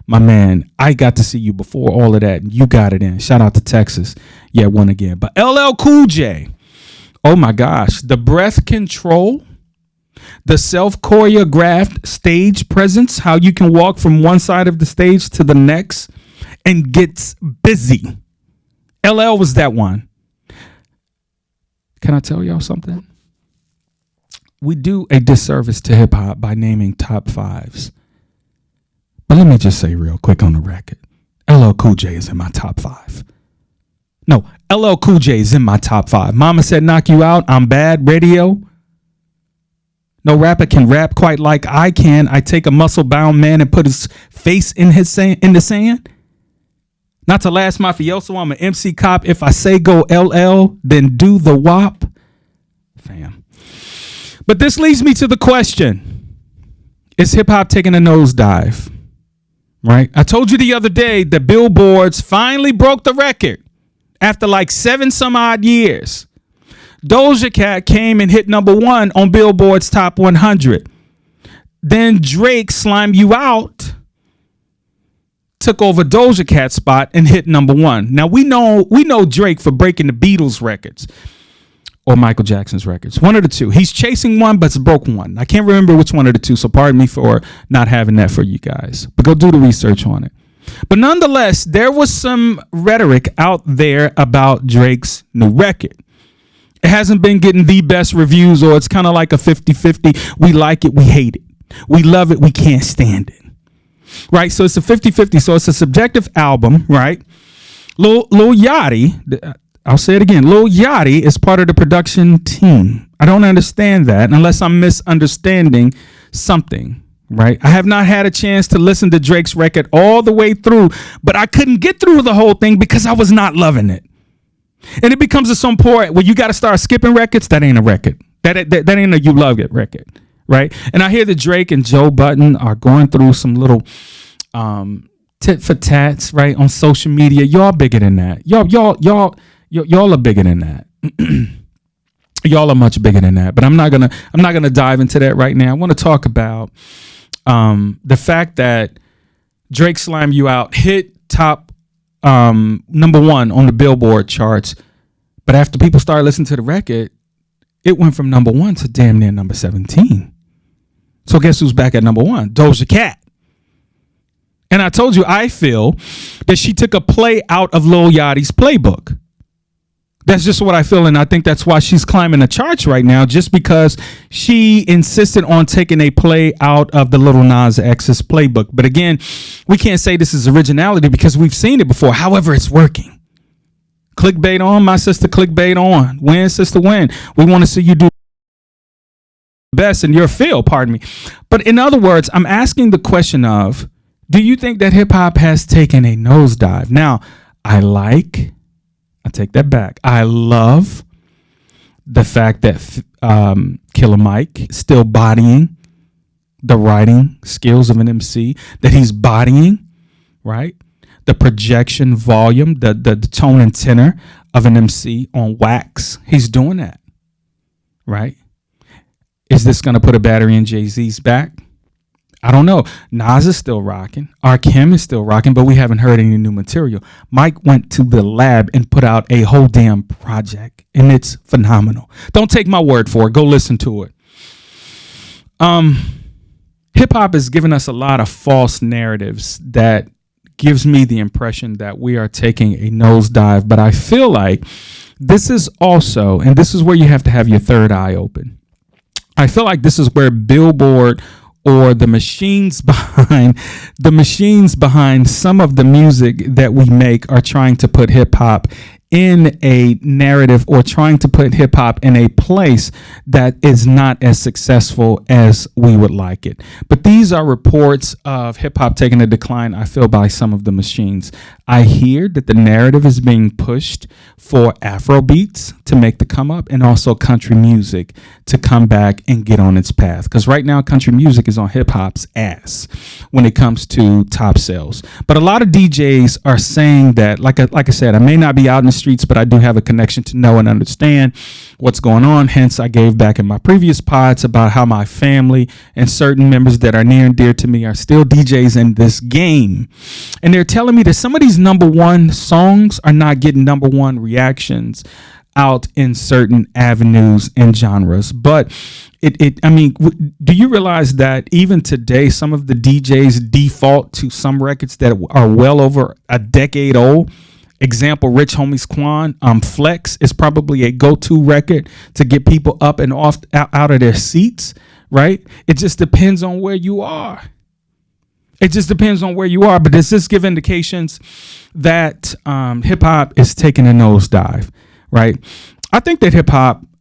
S1: my man, I got to see you before all of that, and you got it in. Shout out to Texas. Yeah, won again. But LL Cool J, oh my gosh, the breath control, the self-choreographed stage presence, how you can walk from one side of the stage to the next and gets busy. LL was that one. Can I tell y'all something? We do a disservice to hip hop by naming top fives. But let me just say real quick on the record, LL Cool J is in my top five. No, LL Cool J is in my top five. Mama Said Knock You Out, I'm Bad, Radio. No rapper can rap quite like I can. I take a muscle-bound man and put his face in the sand. Not to last mafioso, I'm an MC cop. If I say go LL, then do the WAP. Fam. But this leads me to the question. Is hip-hop taking a nosedive? Right? I told you the other day that Billboards finally broke the record after like 7 some odd years. Doja Cat came and hit number 1 on Billboard's Top 100. Then Drake, Slime You Out, took over Doja Cat's spot and hit number 1. Now we know Drake for breaking the Beatles records or Michael Jackson's records. One of the two. He's chasing one, but it's broke one. I can't remember which one of the two, so pardon me for not having that for you guys. But go do the research on it. But nonetheless, there was some rhetoric out there about Drake's new record. It hasn't been getting the best reviews, or it's kind of like a 50-50. We like it, we hate it. We love it, we can't stand it. Right? So it's a 50-50. So it's a subjective album, right? Lil Yachty, I'll say it again. Lil Yachty is part of the production team. I don't understand that unless I'm misunderstanding something, right? I have not had a chance to listen to Drake's record all the way through, but I couldn't get through the whole thing because I was not loving it. And it becomes at some point where you got to start skipping records. That ain't a record. That ain't a you love it record, right? And I hear that Drake and Joe Budden are going through some little tit for tats, right, on social media. Y'all bigger than that. Y'all are bigger than that. Y'all are much bigger than that. But I'm not gonna dive into that right now. I want to talk about the fact that Drake Slime You Out hit top number 1 on the Billboard charts, but after people started listening to the record, it went from number 1 to damn near number 17. So guess who's back at number 1? Doja Cat. And I told you, I feel that she took a play out of Lil Yachty's playbook. That's just what I feel, and I think that's why she's climbing the charts right now, just because she insisted on taking a play out of the Lil Nas X's playbook. But again, we can't say this is originality because we've seen it before. However, it's working. Clickbait on, my sister, clickbait on. Win, sister, win. We want to see you do best in your field, pardon me. But in other words, I'm asking the question of, do you think that hip-hop has taken a nosedive? Now, I take that back. I love the fact that Killer Mike still bodying the writing skills of an MC, that he's bodying, right? The projection volume, the tone and tenor of an MC on wax. He's doing that, right? Is this going to put a battery in Jay-Z's back? I don't know. Nas is still rocking. Rakim is still rocking, but we haven't heard any new material. Mike went to the lab and put out a whole damn project, and it's phenomenal. Don't take my word for it. Go listen to it. Hip hop has given us a lot of false narratives that gives me the impression that we are taking a nosedive, but I feel like this is also, and this is where you have to have your third eye open. I feel like this is where Billboard or the machines behind some of the music that we make are trying to put hip hop in a narrative, or trying to put hip hop in a place that is not as successful as we would like it. But these are reports of hip hop taking a decline, I feel, by some of the machines. I hear that the narrative is being pushed for Afro beats to make the come up, and also country music to come back and get on its path. Because right now, country music is on hip hop's ass when it comes to top sales. But a lot of DJs are saying that, like I said, I may not be out in the streets, but I do have a connection to know and understand what's going on. Hence, I gave back in my previous pods about how my family and certain members that are near and dear to me are still DJs in this game. And they're telling me that some of these number one songs are not getting number one reactions out in certain avenues and genres. But do you realize that even today, some of the DJs default to some records that are well over a decade old? Example, Rich Homie's Quan, Flex is probably a go-to record to get people up and off out of their seats, right? It just depends on where you are. But does this give indications that hip hop is taking a nosedive, right? I think that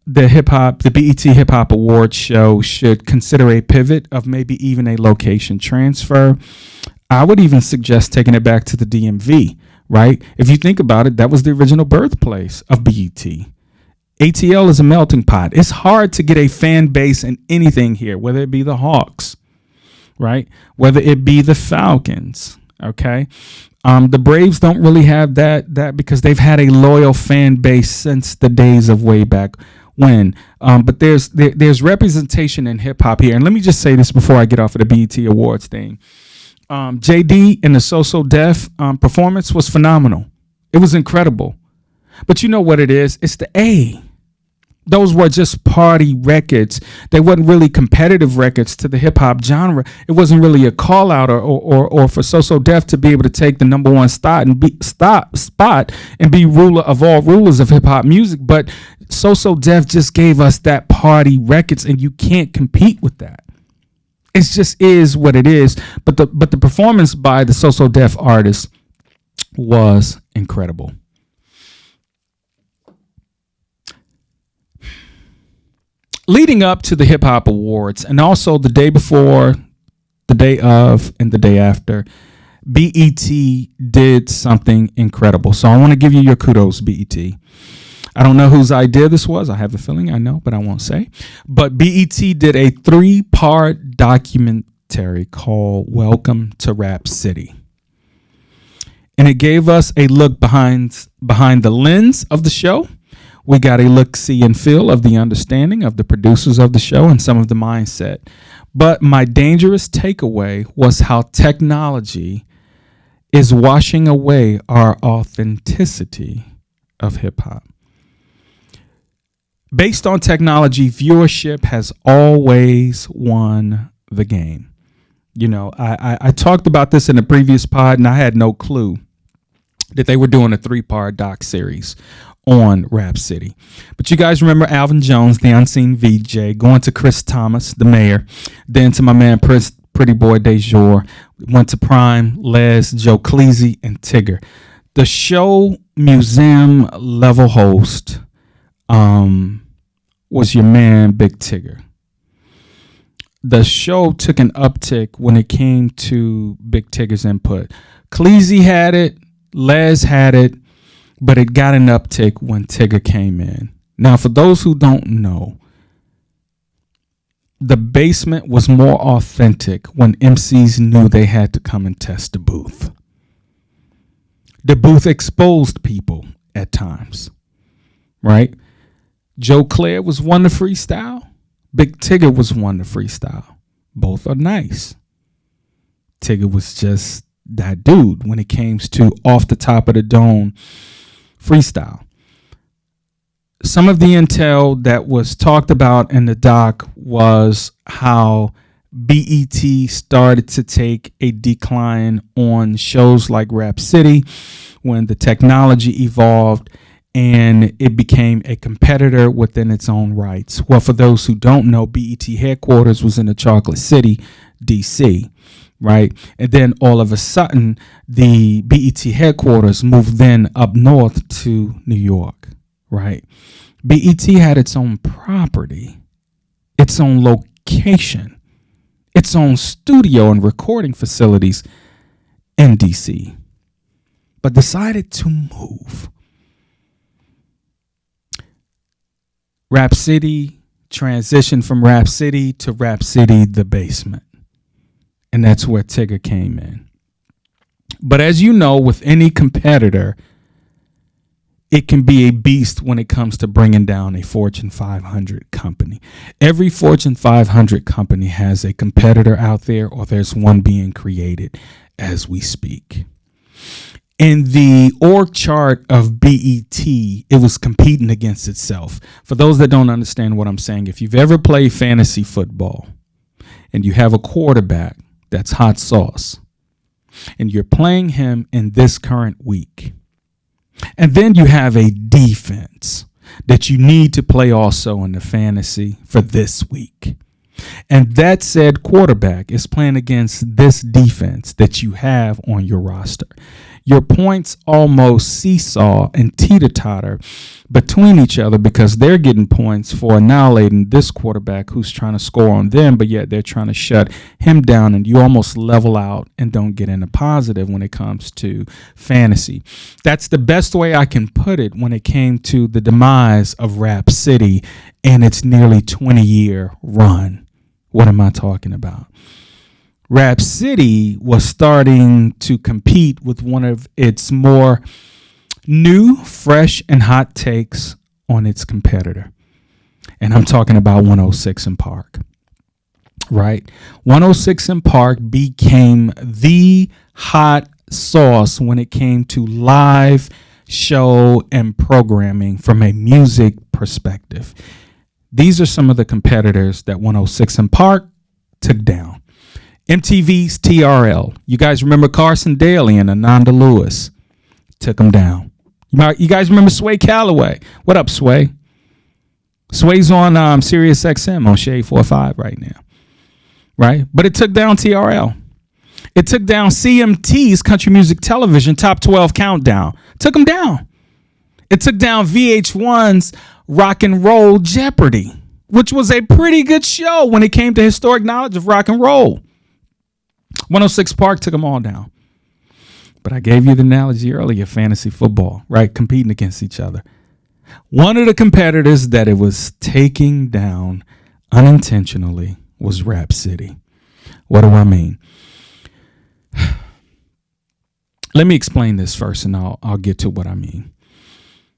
S1: the BET Hip Hop Awards show should consider a pivot of maybe even a location transfer. I would even suggest taking it back to the DMV, right? If you think about it, that was the original birthplace of BET. ATL is a melting pot. It's hard to get a fan base in anything here, whether it be the Hawks, right? Whether it be the Falcons, okay? The Braves don't really have that because they've had a loyal fan base since the days of way back when. But there's representation in hip hop here. And let me just say this before I get off of the BET Awards thing. JD and the So Def performance was phenomenal. It was incredible. But you know what it is? It's the A. Those were just party records. They wasn't really competitive records to the hip hop genre. It wasn't really a call out or for So Def to be able to take the number one spot and be ruler of all rulers of hip hop music. But So Def just gave us that party records, and you can't compete with that. It just is what it is. But the performance by the So Def artists was incredible. Leading up to the Hip Hop Awards, and also the day before, the day of, and the day after, BET did something incredible. So I want to give you your kudos, BET. I don't know whose idea this was. I have a feeling I know, but I won't say. But BET did a 3-part documentary called Welcome to Rap City. And it gave us a look behind the lens of the show. We got a look, see, and feel of the understanding of the producers of the show and some of the mindset. But my dangerous takeaway was how technology is washing away our authenticity of hip hop. Based on technology, viewership has always won the game. You know, I talked about this in a previous pod, and I had no clue that they were doing a 3-part doc series on Rap City. But you guys remember Alvin Jones, the unseen VJ, going to Chris Thomas, the mayor, then to my man Pretty Boy Dejour, went to Prime, Les, Joe Cleese, and Tigger. The show museum level host was your man Big Tigger. The show took an uptick when it came to Big Tigger's input. Cleese had it, Les had it, but it got an uptick when Tigger came in. Now, for those who don't know, the basement was more authentic when MCs knew they had to come and test the booth. The booth exposed people at times, right? Joe Claire was one to freestyle. Big Tigger was one to freestyle. Both are nice. Tigger was just that dude when it came to off the top of the dome freestyle. Some of the intel that was talked about in the doc was how BET started to take a decline on shows like Rap City when the technology evolved and it became a competitor within its own rights. Well, for those who don't know, BET headquarters was in the Chocolate City DC, right? And then all of a sudden, the BET headquarters moved then up north to New York, right? BET had its own property, its own location, its own studio and recording facilities in DC, but decided to move. Rap City transitioned from Rap City to Rap City, the basement. And that's where Tigger came in. But as you know, with any competitor, it can be a beast when it comes to bringing down a Fortune 500 company. Every Fortune 500 company has a competitor out there, or there's one being created as we speak. In the org chart of BET, it was competing against itself. For those that don't understand what I'm saying, if you've ever played fantasy football and you have a quarterback that's hot sauce and you're playing him in this current week, and then you have a defense that you need to play also in the fantasy for this week, and that said quarterback is playing against this defense that you have on your roster, your points almost seesaw and teeter-totter between each other because they're getting points for annihilating this quarterback who's trying to score on them, but yet they're trying to shut him down, and you almost level out and don't get in the positive when it comes to fantasy. That's the best way I can put it when it came to the demise of Rap City and its nearly 20-year run. What am I talking about? Rap City was starting to compete with one of its more new, fresh, and hot takes on its competitor. And I'm talking about 106 & Park, right? 106 & Park became the hot sauce when it came to live show and programming from a music perspective. These are some of the competitors that 106 & Park took down. MTV's TRL. You guys remember Carson Daly and Ananda Lewis? Took them down. You guys remember Sway Calloway? What up, Sway? Sway's on Sirius XM on Shade 45 right now, right? But it took down TRL. It took down CMT's Country Music Television Top 12 Countdown. Took them down. It took down VH1's Rock and Roll Jeopardy, which was a pretty good show when it came to historic knowledge of rock and roll. 106 Park took them all down. But I gave you the analogy earlier, fantasy football, right? Competing against each other. One of the competitors that it was taking down unintentionally was Rap City. What do I mean? Let me explain this first, and I'll get to what I mean.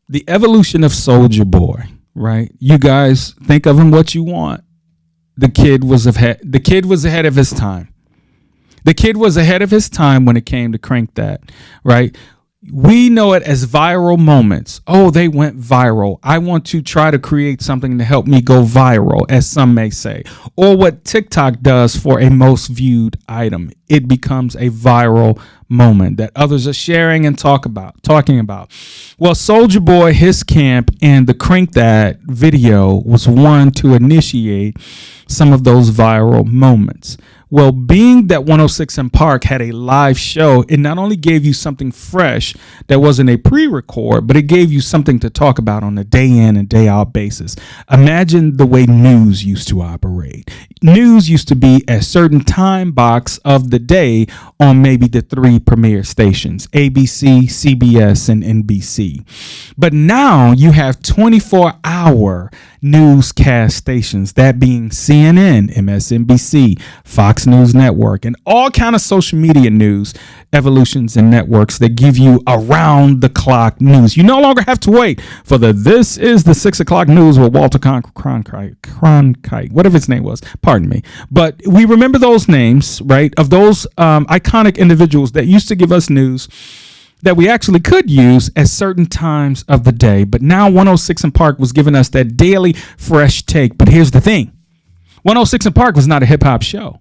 S1: The evolution of Soulja Boy, right? You guys think of him what you want. The kid was ahead of his time. The kid was ahead of his time when it came to Crank That, right? We know it as viral moments. Oh, they went viral. I want to try to create something to help me go viral, as some may say. Or what TikTok does for a most viewed item. It becomes a viral moment that others are sharing and talking about. Well, Soulja Boy, his camp, and the Crank That video was one to initiate some of those viral moments. Well, being that 106 & Park had a live show, it not only gave you something fresh that wasn't a pre-record, but it gave you something to talk about on a day in and day out basis. Imagine the way news used to operate. News used to be a certain time box of the day on maybe the three premier stations, ABC, CBS, and NBC. But now you have 24-hour newscast stations, that being CNN, MSNBC, Fox News Network, and all kind of social media news evolutions and networks that give you around the clock news. You no longer have to wait for this is the 6 o'clock news with Walter Cronkite, whatever his name was, pardon me. But we remember those names, right, of those iconic individuals that used to give us news that we actually could use at certain times of the day. But now 106 & Park was giving us that daily fresh take. But here's the thing. 106 & Park was not a hip hop show,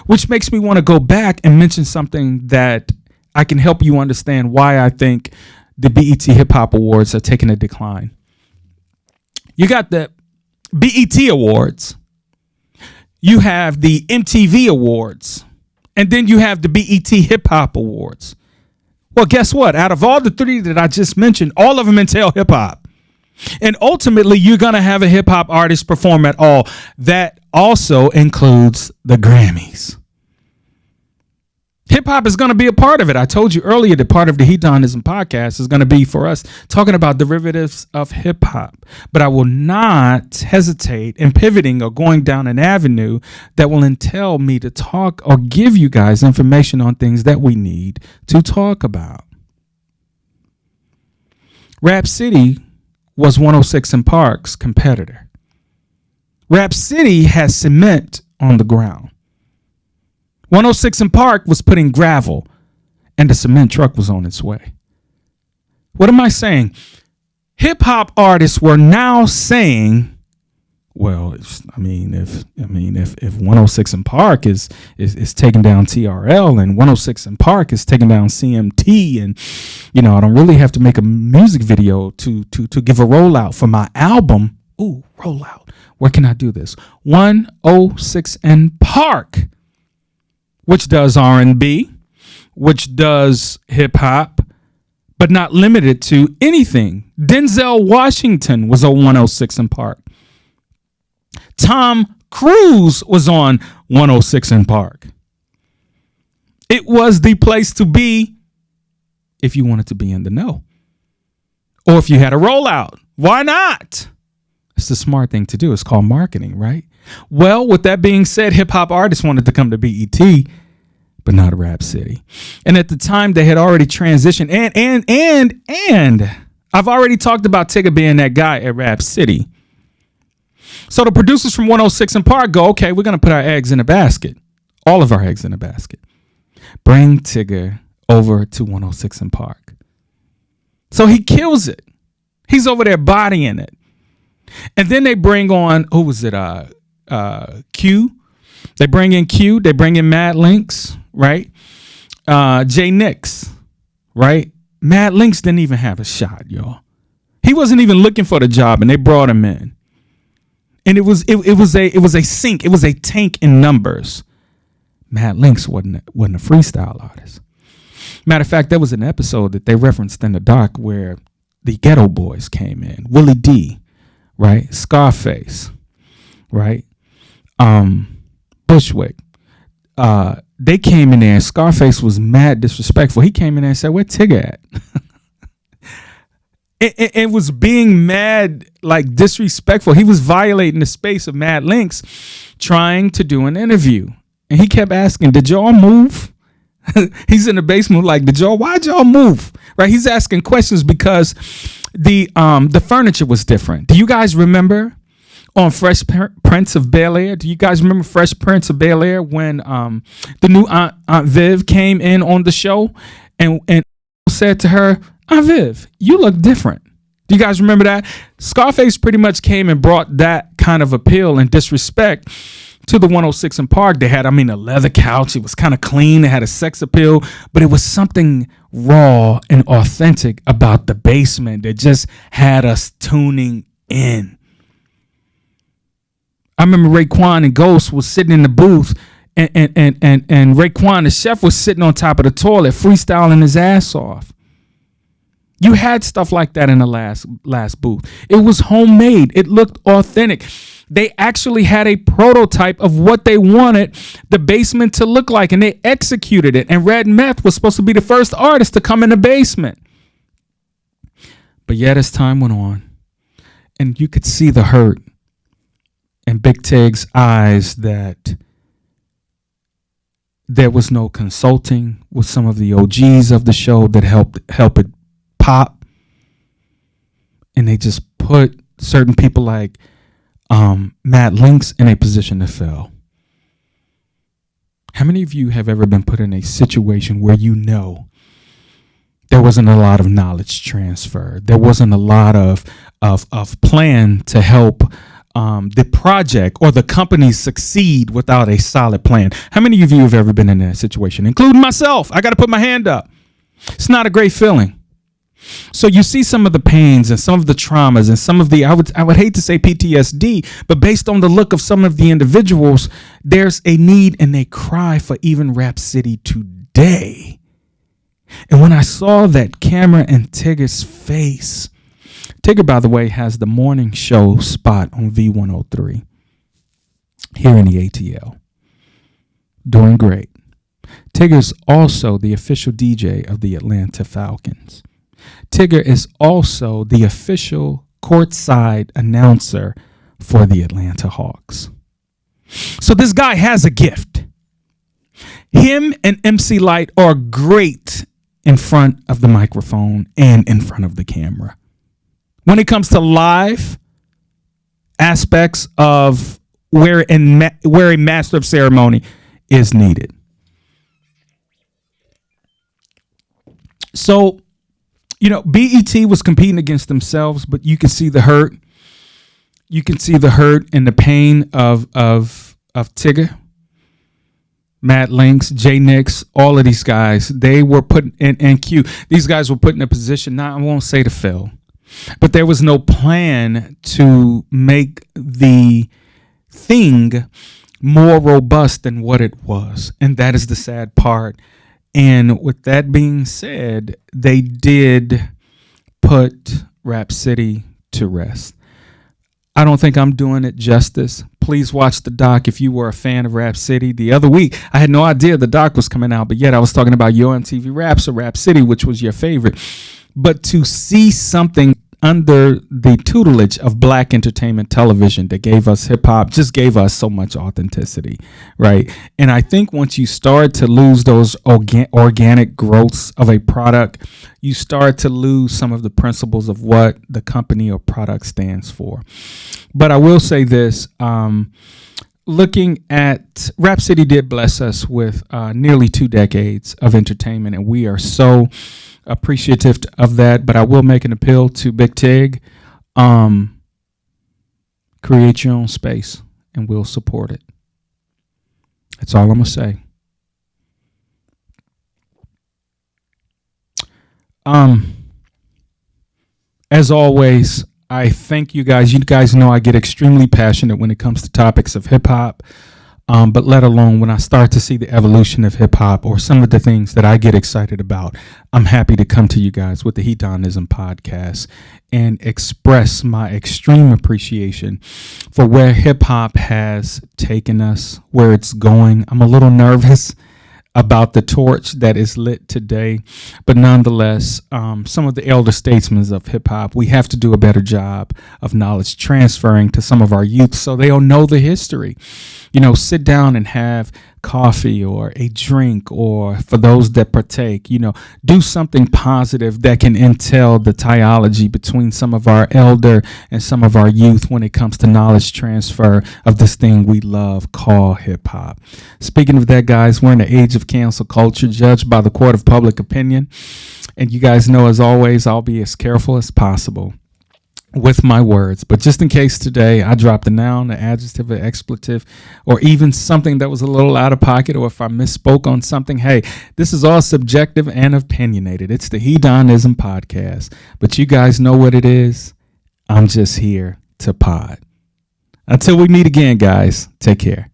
S1: which makes me want to go back and mention something that I can help you understand why I think the BET Hip Hop Awards are taking a decline. You got the BET Awards. you have the MTV Awards, and then you have the BET Hip Hop Awards. Well, guess what? Out of all the three that I just mentioned, all of them entail hip hop. And ultimately, you're going to have a hip hop artist perform at all. That also includes the Grammys. Hip hop is going to be a part of it. I told you earlier that part of the heDONiZm podcast is going to be for us talking about derivatives of hip hop. But I will not hesitate in pivoting or going down an avenue that will entail me to talk or give you guys information on things that we need to talk about. Rap City was 106 & Park's competitor. Rap City has cement on the ground. 106 & Park was putting gravel, and the cement truck was on its way. What am I saying? Hip hop artists were now saying, well, if 106 & Park is taking down TRL, and 106 & Park is taking down CMT, and I don't really have to make a music video to give a rollout for my album. Ooh, rollout. Where can I do this? 106 & Park, which does R&B, which does hip hop, but not limited to anything. Denzel Washington was on 106 & Park. Tom Cruise was on 106 & Park. It was the place to be if you wanted to be in the know, or if you had a rollout. Why not? It's the smart thing to do. It's called marketing, right? Well, with that being said, hip hop artists wanted to come to BET, but not Rap City. And at the time, they had already transitioned. And I've already talked about Tigger being that guy at Rap City. So the producers from 106 & Park go, okay, we're going to put our eggs in a basket. All of our eggs in a basket. Bring Tigger over to 106 & Park. So he kills it. He's over there bodying it. And then they bring on, who was it? Q. They bring in Q. They bring in Mad Links, right? J Nix, right? Mad Links didn't even have a shot, y'all. He wasn't even looking for the job, and they brought him in. And it was a sink. It was a tank in numbers. Mad Links wasn't a freestyle artist. Matter of fact, there was an episode that they referenced in the doc where the Ghetto Boys came in. Willie D, right? Scarface, right? Bushwick. They came in there and Scarface was mad disrespectful. He came in there and said, "Where Tigger at?" It was being mad, like disrespectful. He was violating the space of Mad Links trying to do an interview. And he kept asking, "Did y'all move?" He's in the basement like, why'd y'all move? Right? He's asking questions because the furniture was different. Do you guys remember on Fresh Prince of Bel-Air? Do you guys remember Fresh Prince of Bel-Air when the new Aunt Viv came in on the show and said to her, "Aunt Viv, you look different." Do you guys remember that? Scarface pretty much came and brought that kind of appeal and disrespect to the 106 & Park. They had, a leather couch. It was kind of clean. It had a sex appeal, but it was something raw and authentic about the basement that just had us tuning in. I remember Raekwon and Ghost was sitting in the booth, and Raekwon, the chef, was sitting on top of the toilet, freestyling his ass off. You had stuff like that in the last booth. It was homemade. It looked authentic. They actually had a prototype of what they wanted the basement to look like, and they executed it. And Red Meth was supposed to be the first artist to come in the basement. But yet, as time went on, and you could see the hurt in Big Tig's eyes that there was no consulting with some of the OGs of the show that help it pop, and they just put certain people like Mad Links in a position to fail. How many of you have ever been put in a situation where there wasn't a lot of knowledge transfer, there wasn't a lot of plan to help the project or the company succeed without a solid plan? How many of you have ever been in that situation, including myself? I got to put my hand up. It's not a great feeling. So you see some of the pains and some of the traumas and some of the, I would hate to say PTSD, but based on the look of some of the individuals, there's a need and a cry for even Rap City today. And when I saw that camera in Tigger's face, Tigger, by the way, has the morning show spot on V103 here in the ATL. Doing great. Tigger's also the official DJ of the Atlanta Falcons. Tigger is also the official courtside announcer for the Atlanta Hawks. So this guy has a gift. Him and MC Lyte are great in front of the microphone and in front of the camera. When it comes to live aspects of where a master of ceremony is needed. So, BET was competing against themselves, but you can see the hurt. You can see the hurt and the pain of Tigger, Matt Lynx, Jay Nix, all of these guys. They were put in Q. These guys were put in a position, now I won't say to fail, but there was no plan to make the thing more robust than what it was. And that is the sad part. And with that being said, they did put Rap City to rest. I don't think I'm doing it justice. Please watch the doc if you were a fan of Rap City. The other week, I had no idea the doc was coming out, but yet I was talking about Yo MTV Raps or Rap City, which was your favorite. But to see something under the tutelage of Black entertainment television that gave us hip hop, just gave us so much authenticity, right? And I think once you start to lose those organic growths of a product, you start to lose some of the principles of what the company or product stands for. But I will say this, looking at Rap City did bless us with nearly 2 decades of entertainment, and we are so appreciative of that. But I will make an appeal to Big Tig. Create your own space and we'll support it. That's all I'm gonna say. As always, I thank you guys. You guys know I get extremely passionate when it comes to topics of hip hop. But let alone when I start to see the evolution of hip hop or some of the things that I get excited about, I'm happy to come to you guys with the heDONiZm podcast and express my extreme appreciation for where hip hop has taken us, where it's going. I'm a little nervous about the torch that is lit today, but nonetheless, some of the elder statesmen of hip hop, we have to do a better job of knowledge transferring to some of our youth so they'll know the history. Sit down and have coffee or a drink, or for those that partake, do something positive that can entail the theology between some of our elder and some of our youth when it comes to knowledge transfer of this thing we love called hip hop. Speaking of that, guys, we're in the age of cancel culture, judged by the court of public opinion. And you guys know, as always, I'll be as careful as possible with my words. But just in case today I dropped a noun, an adjective, an expletive, or even something that was a little out of pocket, or if I misspoke on something, hey, this is all subjective and opinionated. It's the heDONiZm podcast. But you guys know what it is. I'm just here to pod. Until we meet again, guys, take care.